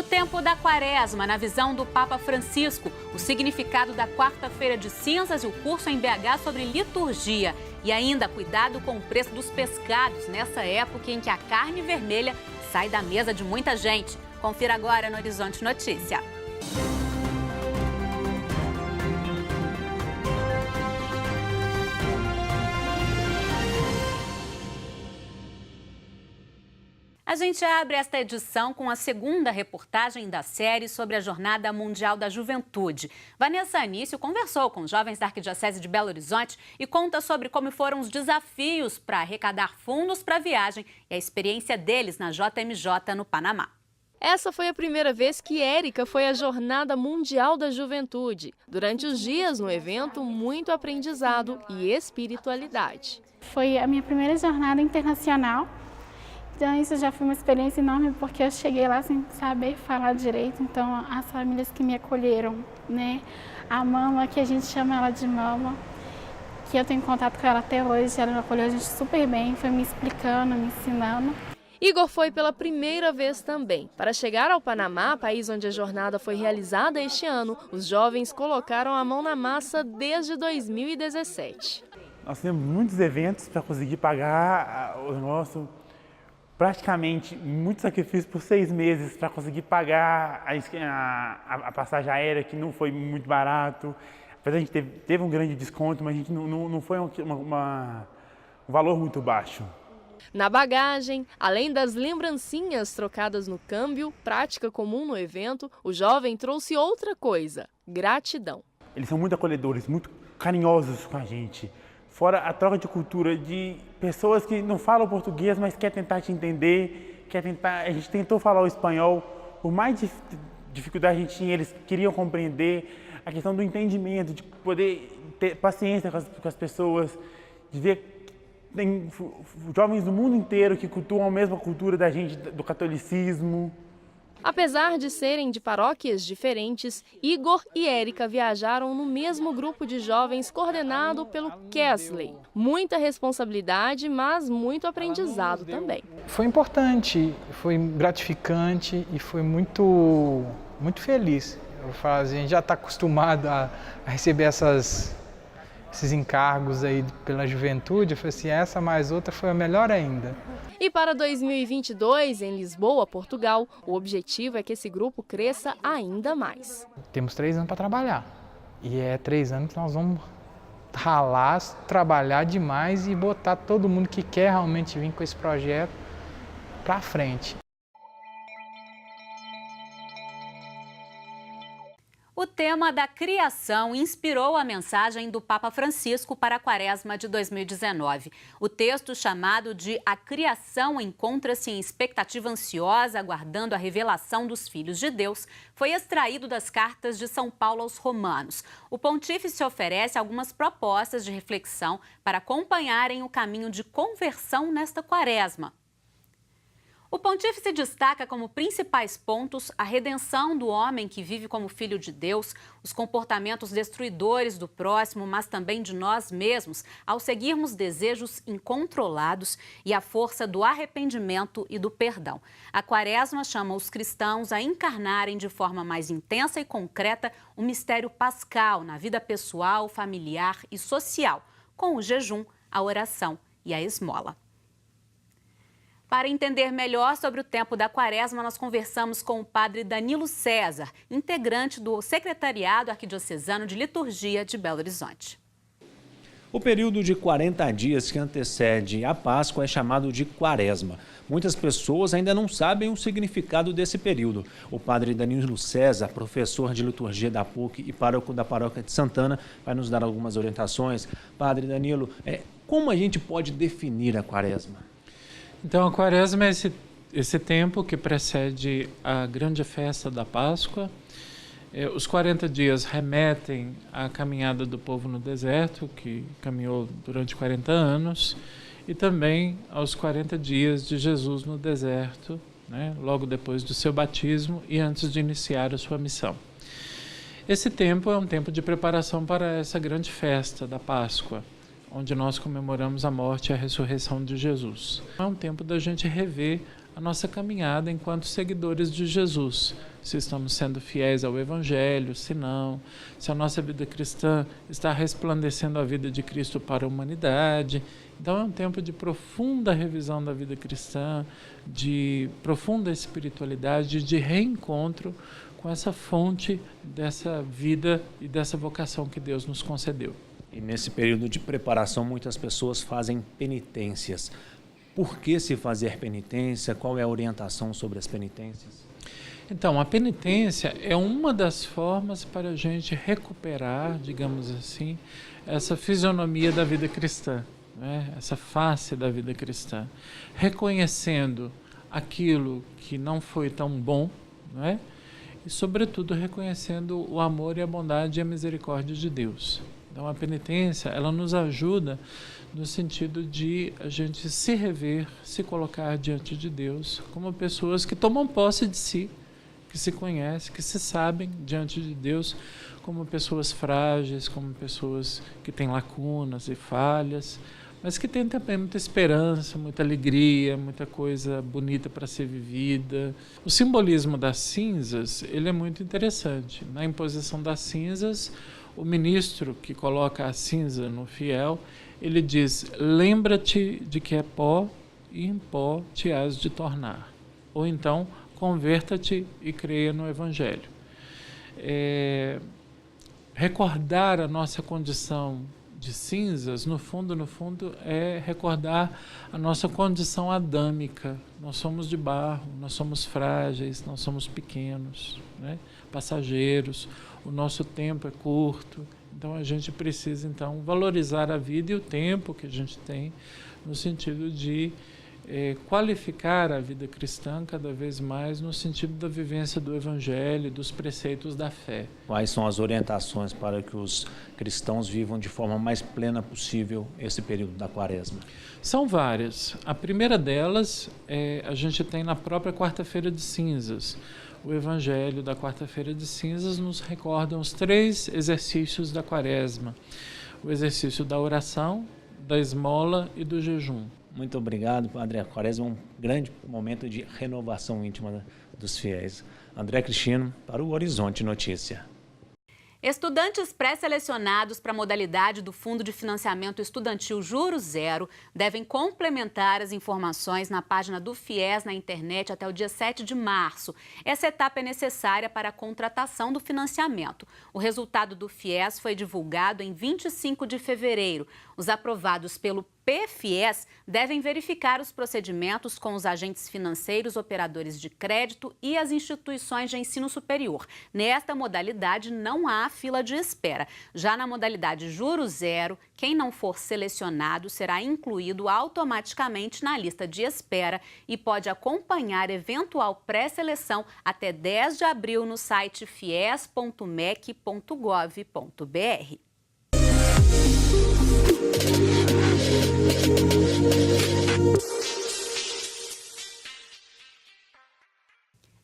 tempo da Quaresma, na visão do Papa Francisco, o significado da quarta-feira de cinzas e o curso em BH sobre liturgia. E ainda, cuidado com o preço dos pescados nessa época em que a carne vermelha sai da mesa de muita gente. Confira agora no Horizonte Notícia. A gente abre esta edição com a segunda reportagem da série sobre a Jornada Mundial da Juventude. Vanessa Anício conversou com jovens da Arquidiocese de Belo Horizonte e conta sobre como foram os desafios para arrecadar fundos para a viagem e a experiência deles na JMJ no Panamá. Essa foi a primeira vez que Érica foi à Jornada Mundial da Juventude. Durante os dias no evento, muito aprendizado e espiritualidade. Foi a minha primeira jornada internacional. Então isso já foi uma experiência enorme, porque eu cheguei lá sem saber falar direito. Então as famílias que me acolheram, né? A mama, que a gente chama ela de mama, que eu tenho contato com ela até hoje, ela me acolheu a gente super bem, foi me explicando, me ensinando. Igor foi pela primeira vez também. Para chegar ao Panamá, país onde a jornada foi realizada este ano, os jovens colocaram a mão na massa desde 2017. Nós temos muitos eventos para conseguir pagar o nosso... Praticamente muito sacrifício por 6 meses para conseguir pagar a passagem aérea, que não foi muito barato. Apesar de a gente teve um grande desconto, mas a gente não foi um valor muito baixo. Na bagagem, além das lembrancinhas trocadas no câmbio, prática comum no evento, o jovem trouxe outra coisa: gratidão. Eles são muito acolhedores, muito carinhosos com a gente. Fora a troca de cultura de pessoas que não falam português, mas quer tentar te entender, a gente tentou falar o espanhol, por mais dificuldade a gente tinha, eles queriam compreender a questão do entendimento, de poder ter paciência com as pessoas, de ver que tem jovens do mundo inteiro que cultuam a mesma cultura da gente, do catolicismo. Apesar de serem de paróquias diferentes, Igor e Érica viajaram no mesmo grupo de jovens coordenado pelo Kesley. Muita responsabilidade, mas muito aprendizado também. Foi importante, foi gratificante e foi muito feliz. A gente já está acostumado a receber esses encargos aí pela juventude. Eu falei assim, essa mais outra foi a melhor ainda. E para 2022, em Lisboa, Portugal, o objetivo é que esse grupo cresça ainda mais. Temos 3 anos para trabalhar. E é 3 anos que nós vamos ralar, trabalhar demais e botar todo mundo que quer realmente vir com esse projeto para frente. O tema da criação inspirou a mensagem do Papa Francisco para a Quaresma de 2019. O texto, chamado de A Criação Encontra-se em Expectativa Ansiosa, aguardando a revelação dos filhos de Deus, foi extraído das cartas de São Paulo aos Romanos. O pontífice oferece algumas propostas de reflexão para acompanharem o caminho de conversão nesta Quaresma. O pontífice destaca como principais pontos a redenção do homem que vive como filho de Deus, os comportamentos destruidores do próximo, mas também de nós mesmos, ao seguirmos desejos incontrolados, e a força do arrependimento e do perdão. A Quaresma chama os cristãos a encarnarem de forma mais intensa e concreta o mistério pascal na vida pessoal, familiar e social, com o jejum, a oração e a esmola. Para entender melhor sobre o tempo da Quaresma, nós conversamos com o padre Danilo César, integrante do Secretariado Arquidiocesano de Liturgia de Belo Horizonte. O período de 40 dias que antecede a Páscoa é chamado de Quaresma. Muitas pessoas ainda não sabem o significado desse período. O padre Danilo César, professor de liturgia da PUC e pároco da Paróquia de Santana, vai nos dar algumas orientações. Padre Danilo, como a gente pode definir a Quaresma? Então, a Quaresma é esse tempo que precede a grande festa da Páscoa. Os 40 dias remetem à caminhada do povo no deserto, que caminhou durante 40 anos, e também aos 40 dias de Jesus no deserto, né, logo depois do seu batismo e antes de iniciar a sua missão. Esse tempo é um tempo de preparação para essa grande festa da Páscoa, onde nós comemoramos a morte e a ressurreição de Jesus. É um tempo da gente rever a nossa caminhada enquanto seguidores de Jesus. Se estamos sendo fiéis ao Evangelho, se não, se a nossa vida cristã está resplandecendo a vida de Cristo para a humanidade. Então é um tempo de profunda revisão da vida cristã, de profunda espiritualidade, de reencontro com essa fonte dessa vida e dessa vocação que Deus nos concedeu. E nesse período de preparação, muitas pessoas fazem penitências. Por que se fazer penitência? Qual é a orientação sobre as penitências? Então, a penitência é uma das formas para a gente recuperar, digamos assim, essa fisionomia da vida cristã, né? Essa face da vida cristã, reconhecendo aquilo que não foi tão bom, né? E, sobretudo, reconhecendo o amor e a bondade e a misericórdia de Deus. Então, a penitência, ela nos ajuda no sentido de a gente se rever, se colocar diante de Deus como pessoas que tomam posse de si, que se conhecem, que se sabem diante de Deus como pessoas frágeis, como pessoas que têm lacunas e falhas, mas que têm também muita esperança, muita alegria, muita coisa bonita para ser vivida. O simbolismo das cinzas, ele é muito interessante. Na imposição das cinzas, o ministro que coloca a cinza no fiel, ele diz: lembra-te de que é pó e em pó te hás de tornar. Ou então, converta-te e creia no Evangelho. Recordar a nossa condição de cinzas, no fundo, é recordar a nossa condição adâmica. Nós somos de barro, nós somos frágeis, nós somos pequenos, né? Passageiros, o nosso tempo é curto, então a gente precisa então valorizar a vida e o tempo que a gente tem, no sentido de qualificar a vida cristã cada vez mais no sentido da vivência do Evangelho, dos preceitos da fé. Quais são as orientações para que os cristãos vivam de forma mais plena possível esse período da Quaresma? São várias. A primeira delas, a gente tem na própria Quarta-feira de Cinzas. O Evangelho da Quarta-feira de Cinzas nos recorda os 3 exercícios da Quaresma: o exercício da oração, da esmola e do jejum. Muito obrigado, Padre. A Quaresma é um grande momento de renovação íntima dos fiéis. André Cristino, para o Horizonte Notícia. Estudantes pré-selecionados para a modalidade do Fundo de Financiamento Estudantil Juros Zero devem complementar as informações na página do FIES na internet até o dia 7 de março. Essa etapa é necessária para a contratação do financiamento. O resultado do FIES foi divulgado em 25 de fevereiro. Os aprovados pelo PFIES devem verificar os procedimentos com os agentes financeiros, operadores de crédito e as instituições de ensino superior. Nesta modalidade, não há fila de espera. Já na modalidade Juros Zero, quem não for selecionado será incluído automaticamente na lista de espera e pode acompanhar eventual pré-seleção até 10 de abril no site fies.mec.gov.br.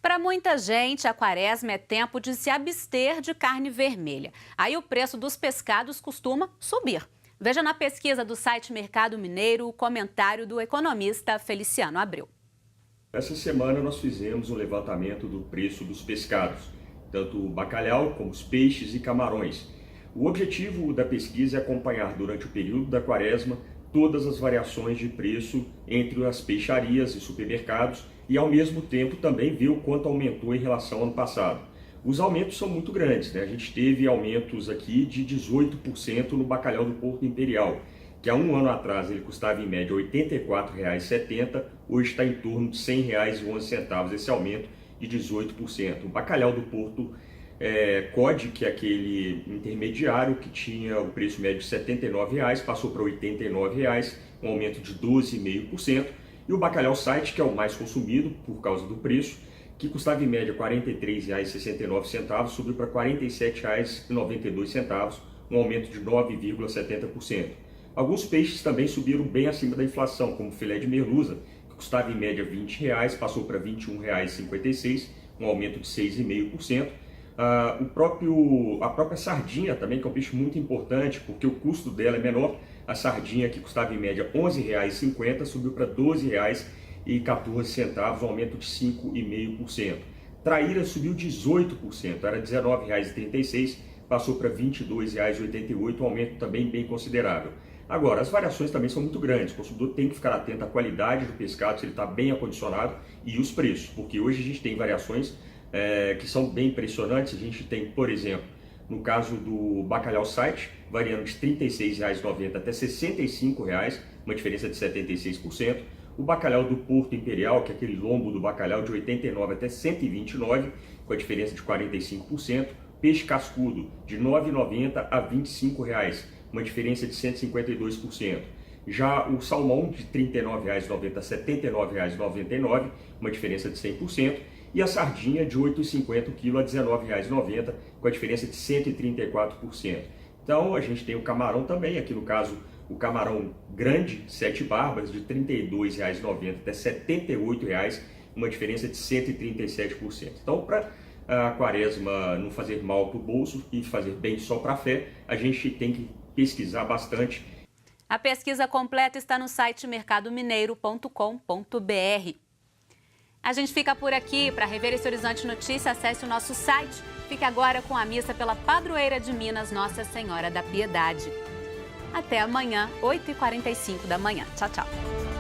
Para muita gente, a Quaresma é tempo de se abster de carne vermelha. Aí o preço dos pescados costuma subir. Veja na pesquisa do site Mercado Mineiro o comentário do economista Feliciano Abreu. Essa semana nós fizemos um levantamento do preço dos pescados, tanto o bacalhau como os peixes e camarões. O objetivo da pesquisa é acompanhar durante o período da Quaresma todas as variações de preço entre as peixarias e supermercados e, ao mesmo tempo, também ver o quanto aumentou em relação ao ano passado. Os aumentos são muito grandes, né? A gente teve aumentos aqui de 18% no bacalhau do Porto Imperial, que há um ano atrás ele custava em média R$ 84,70, hoje está em torno de R$ 100,11, esse aumento de 18%. O bacalhau do Porto Cod, que é aquele intermediário que tinha o preço médio de R$ 79,00, passou para R$ 89,00, um aumento de 12,5%. E o bacalhau site, que é o mais consumido por causa do preço, que custava em média R$ 43,69, subiu para R$ 47,92, um aumento de 9,70%. Alguns peixes também subiram bem acima da inflação, como o filé de merluza, que custava em média R$ 20,00, passou para R$ 21,56, um aumento de 6,5%. A própria sardinha também, que é um peixe muito importante, porque o custo dela é menor. A sardinha, que custava em média R$ 11,50, subiu para R$ 12,00 um aumento de 5,5%. Traíra subiu 18%, era R$ 19,36, passou para R$ 22,88, um aumento também bem considerável. Agora, as variações também são muito grandes, o consumidor tem que ficar atento à qualidade do pescado, se ele está bem acondicionado, e os preços, porque hoje a gente tem variações que são bem impressionantes. A gente tem, por exemplo, no caso do bacalhau site, variando de R$ 36,90 até R$ 65,00, uma diferença de 76%. O bacalhau do Porto Imperial, que é aquele lombo do bacalhau, de R$ 89 até R$ 129, com a diferença de 45%. Peixe cascudo, de R$ 9,90 a R$ 25,00, uma diferença de 152%. Já o salmão, de R$ 39,90 a R$ 79,99, uma diferença de 100%. E a sardinha, de R$ 8,50 o quilo a R$ 19,90, com a diferença de 134%. Então, a gente tem o camarão também, aqui no caso, o camarão grande, 7 barbas, de R$ 32,90 até R$ 78,00, uma diferença de 137%. Então, para a quaresma não fazer mal para o bolso e fazer bem só para a fé, a gente tem que pesquisar bastante. A pesquisa completa está no site mercadomineiro.com.br. A gente fica por aqui. Para rever esse Horizonte Notícia, acesse o nosso site. Fique agora com a missa pela padroeira de Minas, Nossa Senhora da Piedade. Até amanhã, 8h45 da manhã. Tchau, tchau.